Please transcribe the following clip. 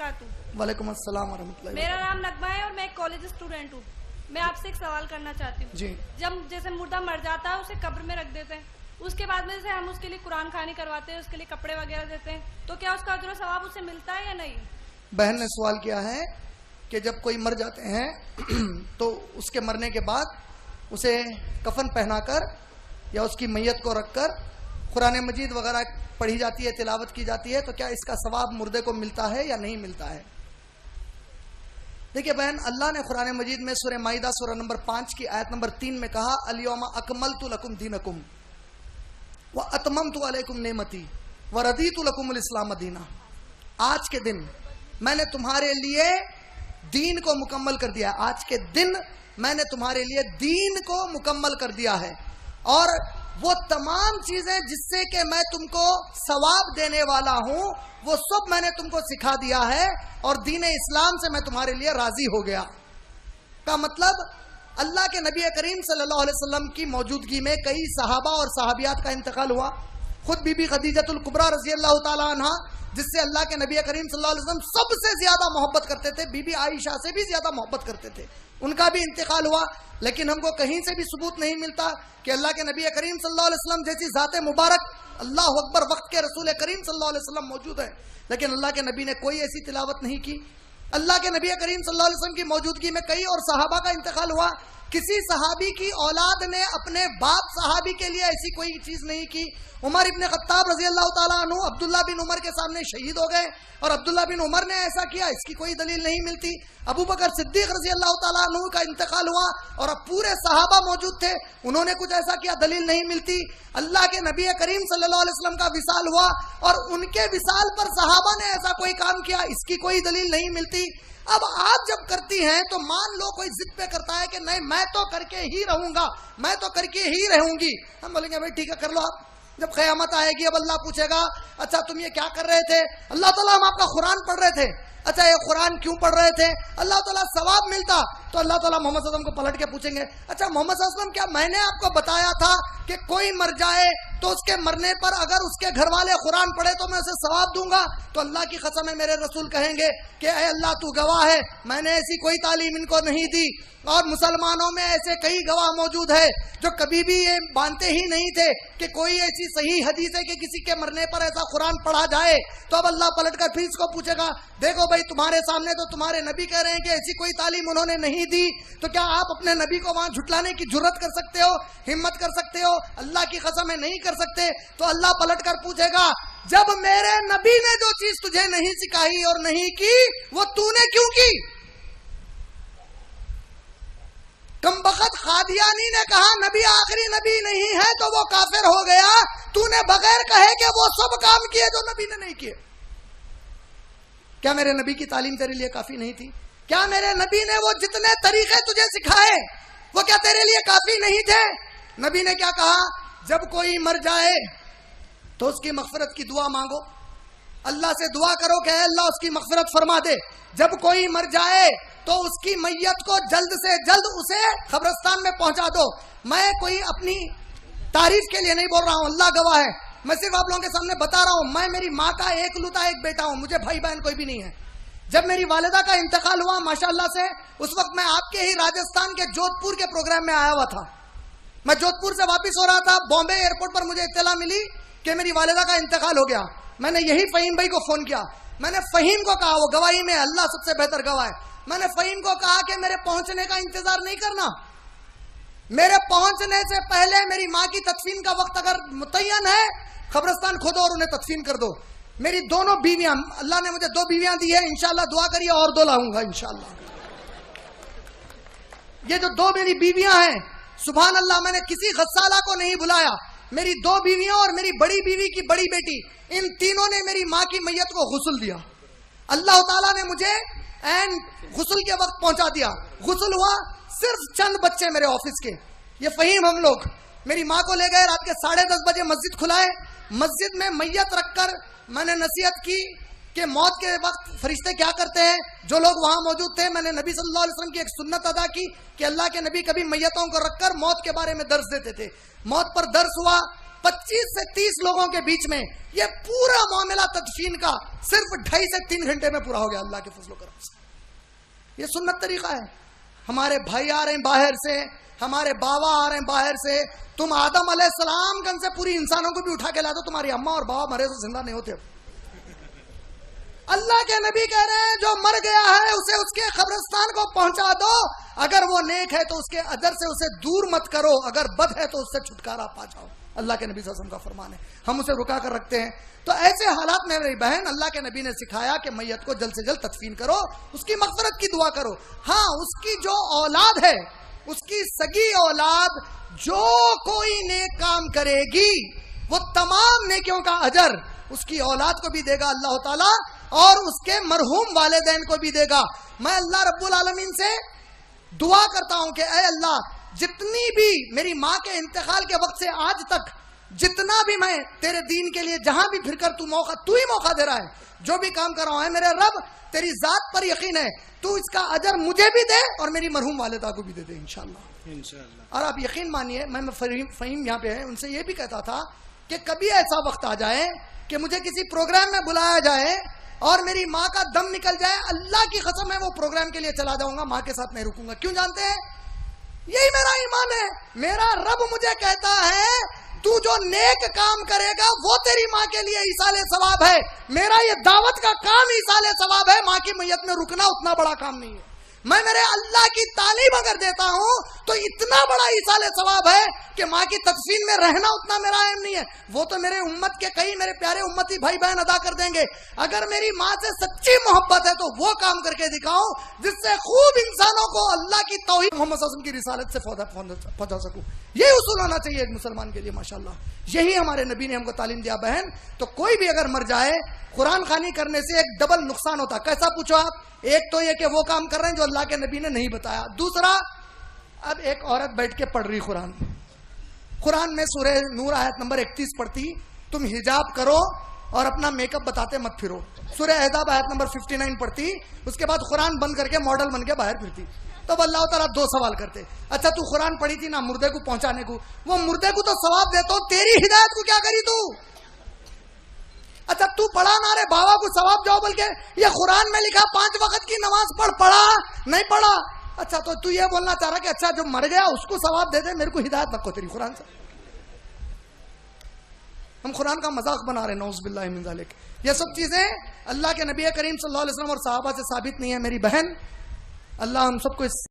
वालेकुम अस्सलाम वरहमतुल्लाहि। मेरा नाम नगमा है और मैं एक कॉलेज स्टूडेंट हूँ। मैं आपसे एक सवाल करना चाहती हूँ जी। जब जैसे मुर्दा मर जाता है उसे कब्र में रख देते हैं, उसके बाद में जैसे हम उसके लिए कुरान खानी करवाते हैं, उसके लिए कपड़े वगैरह देते हैं, तो क्या उसका अजर सवाब उसे मिलता है या नहीं? बहन ने सवाल किया है कि जब कोई मर जाते हैं तो उसके मरने के बाद उसे कफन पहनाकर या उसकी मैयत को रखकर कुरान मजीद वगैरह पढ़ी जाती है, तिलावत की जाती है, तो क्या इसका सवाब मुर्दे को मिलता है या नहीं मिलता है? देखिए बहन, अल्लाह ने कुरान मजीद में सूरह माइदा सूरह नंबर 5 की आयत नंबर 3 में कहा, अल-यौमा अकमलतु लकुम दीनकुम व अतममतु अलैकुम नेमती व रदीतु लकुमुल इस्लाम दीना। आज के दिन मैंने तुम्हारे लिए दीन को मुकम्मल कर दिया है। आज के दिन मैंने तुम्हारे लिए दीन को मुकम्मल कर दिया है और वो तमाम चीजें जिससे कि मैं तुमको सवाब देने वाला हूं वो सब मैंने तुमको सिखा दिया है और दीन इस्लाम से मैं तुम्हारे लिए राजी हो गया। का मतलब अल्लाह के नबी करीम सल्लल्लाहु अलैहि वसल्लम की मौजूदगी में कई सहाबा और सहाबियात का इंतकाल हुआ। खुद बीबी खदीजतुल कुबरा रजी अल्लाह ताला अन्हा, जिससे अल्लाह के नबी करीम सल्लल्लाहु अलैहि वसल्लम सबसे ज्यादा मोहब्बत करते थे, बीबी आयशा से भी ज्यादा मोहब्बत करते थे, उनका भी इंतकाल हुआ। लेकिन हमको कहीं से भी सबूत नहीं मिलता कि अल्लाह के नबी करीम सल्लल्लाहु अलैहि वसल्लम जैसी ज़ाते मुबारक, अल्लाह अकबर, वक्त के रसूल करीम सल्लल्लाहु अलैहि वसल्लम मौजूद है, लेकिन अल्लाह के नबी ने कोई ऐसी तिलावत नहीं की। अल्लाह के नबी करीम सल्लल्लाहु अलैहि वसल्लम की मौजूदगी में कई और सहाबा का इंतकाल हुआ। किसी सहाबी की औलाद ने अपने बाप सहाबी के लिए ऐसी कोई चीज नहीं की। उमर इब्ने खत्ताब रजी अल्लाह ताला अन्हु अब्दुल्ला बिन उमर के सामने शहीद हो गए और अब्दुल्ला बिन उमर ने ऐसा किया, इसकी कोई दलील नहीं मिलती। अबू बकर सिद्दीक रजी अल्लाह ताला अन्हु का इंतकाल हुआ और अब पूरे सहाबा मौजूद थे, उन्होंने कुछ ऐसा किया, दलील नहीं मिलती। अल्लाह के नबी करीम सल्लल्लाहु अलैहि वसल्लम का विसाल हुआ और उनके विसाल पर सहाबा ने ऐसा कोई काम किया, इसकी कोई दलील नहीं मिलती। अब आप जब करती हैं तो मान लो कोई जिद पे करता है कि नहीं मैं तो करके ही रहूंगा, मैं तो करके ही रहूंगी, हम बोलेंगे भाई ठीक है कर लो आप। जब क़यामत आएगी अब अल्लाह पूछेगा अच्छा तुम ये क्या कर रहे थे? अल्लाह ताला हम आपका कुरान पढ़ रहे थे। अच्छा ये कुरान क्यों पढ़ रहे थे? अल्लाह ताला सवाब मिलता। तो अल्लाह ताला मोहम्मद सल्लल्लाहु अलैहि वसल्लम को पलट के पूछेंगे अच्छा मोहम्मद सल्लल्लाहु अलैहि वसल्लम क्या मैंने आपको बताया था कि कोई मर जाए तो उसके मरने पर अगर उसके घर वाले कुरान पढ़े तो मैं उसे सवाब दूंगा? तो अल्लाह की कसम है मेरे रसूल कहेंगे कि ऐ अल्लाह तू गवाह है, मैंने ऐसी कोई तालीम इनको नहीं दी और मुसलमानों में ऐसे कई गवाह मौजूद है जो कभी भी ये मानते ही नहीं थे कि कोई ऐसी सही हदीस है कि किसी के मरने पर ऐसा कुरान पढ़ा जाए। तो अब अल्लाह पलट कर फिर इसको पूछेगा देखो भाई तुम्हारे सामने तो तुम्हारे नबी कह रहे हैं कि ऐसी कोई तालीम उन्होंने नहीं दी, तो क्या आप अपने नबी को वहां झुटलाने की जुर्रत कर सकते हो, हिम्मत कर सकते हो? अल्लाह की कसम है नहीं कर सकते। तो अल्लाह पलट कर पूछेगा जब मेरे नबी ने जो चीज तुझे नहीं सिखाई और नहीं की वो तूने क्यों की? कमबख्त खादियानी ने कहा नबी आखिरी नबी नहीं है तो वो काफिर हो गया, तूने बगैर कहे कि वो सब काम किए जो नबी ने नहीं किए। क्या मेरे नबी की तालीम तेरे लिए काफी नहीं थी? क्या मेरे नबी ने वो जितने तरीके तुझे सिखाए वो क्या तेरे लिए काफी नहीं थे? नबी ने क्या कहा, जब कोई मर जाए तो उसकी मगफिरत की दुआ मांगो, अल्लाह से दुआ करो कि अल्लाह उसकी मगफिरत फरमा दे। जब कोई मर जाए तो उसकी मैयत को जल्द से जल्द उसे कब्रिस्तान में पहुंचा दो। मैं कोई अपनी तारीफ के लिए नहीं बोल रहा हूं, अल्लाह गवाह है, मैं सिर्फ आप लोगों के सामने बता रहा हूं। मैं मेरी माँ का एकलौता एक बेटा हूं, मुझे भाई बहन कोई भी नहीं है। जब मेरी वालिदा का इंतकाल हुआ माशाअल्लाह से, उस वक्त मैं आपके ही राजस्थान के जोधपुर के प्रोग्राम में आया हुआ था। मैं जोधपुर से वापिस हो रहा था, बॉम्बे एयरपोर्ट पर मुझे इत्तला मिली कि मेरी वालिदा का इंतकाल हो गया। मैंने यही फहीम भाई को फोन किया, मैंने फहीम को कहा, वो गवाही में अल्लाह सबसे बेहतर गवाह है, मैंने फहीम को कहा कि मेरे पहुंचने का इंतजार नहीं करना, मेरे पहुंचने से पहले मेरी माँ की तदफीन का वक्त अगर मुतय्यन है कब्रिस्तान खोदो और उन्हें तदफीन कर दो। मेरी दोनों बीवियां, अल्लाह ने मुझे 2 बीवियां दी है, इंशाल्लाह दुआ करिए और 2 लाऊंगा इंशाल्लाह। ये जो 2 मेरी बीवियां हैं, सुभान अल्लाह, मैंने किसी गस्साला को नहीं बुलाया, मेरी 2 बीवियां और मेरी बड़ी बीवी की बड़ी बेटी, इन तीनों ने मेरी माँ की मैयत को गुस्ल दिया। अल्लाह ताला ने मुझे एंड गुस्ल के वक्त पहुंचा दिया। गुस्ल हुआ, सिर्फ चंद बच्चे मेरे ऑफिस के, ये फहीम हम लोग मेरी माँ को ले गए, रात के 10:30 बजे मस्जिद खुलाए, मस्जिद में मैयत रखकर मैंने नसीहत की कि मौत के वक्त फरिश्ते क्या करते हैं। जो लोग वहां मौजूद थे, मैंने नबी सल्लल्लाहु अलैहि वसल्लम की एक सुन्नत अदा की कि अल्लाह के नबी कभी मैयतों को रखकर मौत के बारे में दर्स देते थे। मौत पर दर्स हुआ 25 से 30 लोगों के बीच में ये पूरा मामला तदफीन का सिर्फ 2.5 से 3 घंटे में पूरा हो गया अल्लाह के फजल करम से। ये सुन्नत तरीका है। हमारे भाई आ रहे हैं बाहर से, हमारे बाबा आ रहे हैं बाहर से, तुम आदम अलैहिस्सलाम गन से पूरी इंसानों को भी उठा के ला दो, तुम्हारी अम्मा और बाबा मरे तो जिंदा नहीं होते। अल्लाह के नबी कह रहे हैं जो मर गया है उसे उसके कब्रिस्तान को पहुंचा दो, अगर वो नेक है तो उसके अदर से उसे दूर मत करो, अगर बद है तो उससे छुटकारा पा जाओ। अल्लाह के नबी सल्लल्लाहु अलैहि वसल्लम का फरमान है, हम उसे रुका कर रखते हैं। तो ऐसे हालात में मेरी बहन, अल्लाह के नबी ने सिखाया कि मैयत को जल्द से जल्द तदफीन करो, उसकी मग़फ़िरत की दुआ करो। हाँ, उसकी जो औलाद है, उसकी सगी औलाद जो कोई नेक काम करेगी वो तमाम नेकियों का अजर उसकी औलाद को भी देगा अल्लाह ताला, और उसके मरहूम वालिदैन को भी देगा। मैं अल्लाह रब्बुल आलमीन से दुआ करता हूं कि ऐ अल्लाह, जितनी भी मेरी माँ के इंतकाल के वक्त से आज तक जितना भी मैं तेरे दीन के लिए जहां भी फिरकर तू ही मौका दे रहा है, जो भी काम कर रहा हूं, है मेरे रब तेरी जात पर यकीन है, तू इसका अजर मुझे भी दे और मेरी मरहूम वालिदा को भी दे दे इंशाअल्लाह। और आप यकीन मानिए, मैं फहीम यहाँ पे है, उनसे ये भी कहता था कि कभी ऐसा वक्त आ जाए कि मुझे किसी प्रोग्राम में बुलाया जाए और मेरी माँ का दम निकल जाए, अल्लाह की कसम है वो प्रोग्राम के लिए चला जाऊंगा, माँ के साथ नहीं रुकूंगा। क्यों जानते हैं? यही मेरा ईमान है। मेरा रब मुझे कहता है तू जो नेक काम करेगा वो तेरी माँ के लिए ईसाले सवाब है। मेरा ये दावत का काम ईसाले सवाब है, माँ की मैयत में रुकना उतना बड़ा काम नहीं है। मैं मेरे अल्लाह की तालीम अगर देता हूं तो इतना बड़ा ईसाले सवाब है कि माँ की तदफीन में रहना उतना मेरा अहम नहीं है, वो तो मेरे उम्मत के कई मेरे प्यारे उम्मती भाई बहन अदा कर देंगे। अगर मेरी माँ से सच्ची मोहब्बत है तो वो काम करके दिखाऊं जिससे खूब इंसानों को अल्लाह की तौहीद मोहम्मद सल्लल्लाहु अलैहि वसल्लम की रिसालत से पहुंचा सकूं। यही उसूल होना चाहिए एक मुसलमान के लिए। माशाल्लाह, यही हमारे नबी ने हमको तालीम दिया। बहन, तो कोई भी अगर मर जाए कुरान खानी करने से एक डबल नुकसान होता। कैसा पूछो आप? एक तो ये कि वो काम कर रहे हैं जो अल्लाह के नबी ने नहीं बताया। दूसरा, अब एक औरत बैठ के पढ़ रही कुरान में सूरह नूर आयत नंबर 31 पढ़ती, तुम हिजाब करो और अपना मेकअप बताते मत फिरो। सूरह अहज़ाब आयत नंबर 59 पढ़ती, उसके बाद कुरान बंद करके मॉडल बन के बाहर फिरती। तब अल्लाह ताला दो सवाल करते, अच्छा तू कुरान पढ़ी थी ना मुर्दे को पहुंचाने को, वो मुर्दे को तो सवाब देता हूं, तेरी हिदायत को क्या करी तू? अच्छा तू पढ़ा ना रे बाबा को सवाब जाओ, बल्कि ये कुरान में लिखा 5 वक्त की नमाज पढ़ा नहीं पढ़ा। अच्छा तो तू ये बोलना चाह रहा कि अच्छा जो मर गया उसको सवाब दे दे, मेरे को हिदायत मत को तेरी कुरान से। हम कुरान का मजाक बना रहे, नौज़ बिल्लाहि मिन ज़ालिक। ये सब चीजें अल्लाह के नबी करीम सल्लल्लाहु अलैहि वसल्लम और सहाबा से साबित नहीं है। मेरी बहन, अल्लाह हम सबको